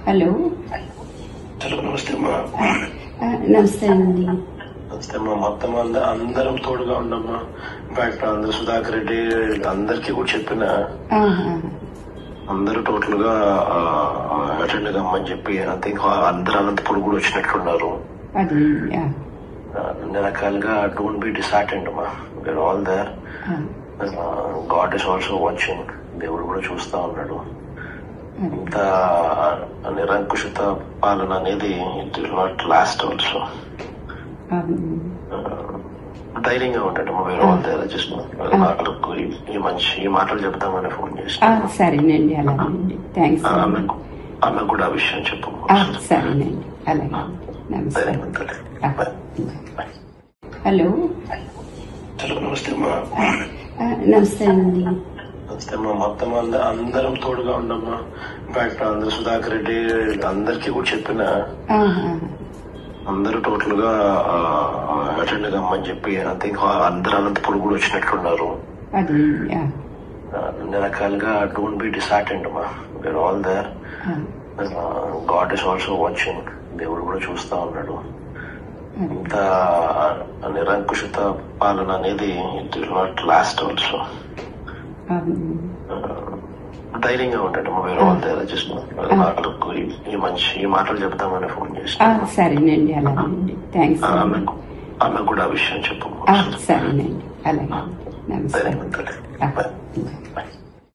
Hello. Hello, నమస్తే అమ్మా. నమస్తే అండి. నమస్తే అమ్మా. మొత్తం అందరం తోడుగా ఉండమ్మా. ఇన్ఫాక్ట్ అందరు సుధాకర్ రెడ్డి అందరికీ కూడా చెప్పిన అందరూ టోటల్ గా అటెండ్ కమ్మని చెప్పి ఐ థింక్ అందరు అనంతపురం కూడా వచ్చినట్లున్నారు. అన్ని రకాలుగా డోంట్ బి డిసార్టెండ్ అమ్మా. We are all there. God is also watching. దేవుడు కూడా చూస్తా ఉన్నాడు. ఇంత నిరంకుశత పాలన అనేది it will not last also. ధైర్యంగా ఉంటాడు. వేరే వాళ్ళ దగ్గర జస్ట్ ఈ మాటలు చెప్తామని ఫోన్ చేసి. సరేనండి, అలాగేనండి. థ్యాంక్స్. ఆమెకు కూడా ఆ విషయం చెప్పు. సరేనండి, అలాగే. నమస్తే. హలో. హలో, నమస్తే అమ్మా. నమస్తే అండి. నమస్తే అమ్మా. మొత్తం అందరం తోడుగా ఉండమ్మా. ఇన్ఫాక్ట్ అందరు సుధాకర్ రెడ్డి అందరికీ కూడా చెప్పిన అందరూ టోటల్ గా అటెండ్ కమ్మని చెప్పి ఐ థింక్ అందరు అనంతపురం కూడా వచ్చినట్లున్నారు. అన్ని రకాలుగా డోంట్ బి డిసార్టెండ్ అమ్మా. We are all there. God is also watching. దేవుడు కూడా చూస్తా ఉన్నాడు. ఇంత నిరంకుశత పాలన అనేది it will not last also. ధైర్యంగా ఉంటాడు. వేరే వాళ్ళ దగ్గర జస్ట్ ఈ మాటలు చెప్తామని ఫోన్ చేసి. సరేనండి, అలాగేనండి. థ్యాంక్స్. ఆమెకు కూడా ఆ విషయం చెప్పు. సరేనండి, అలాగే. నమస్తే. ధైర్యం.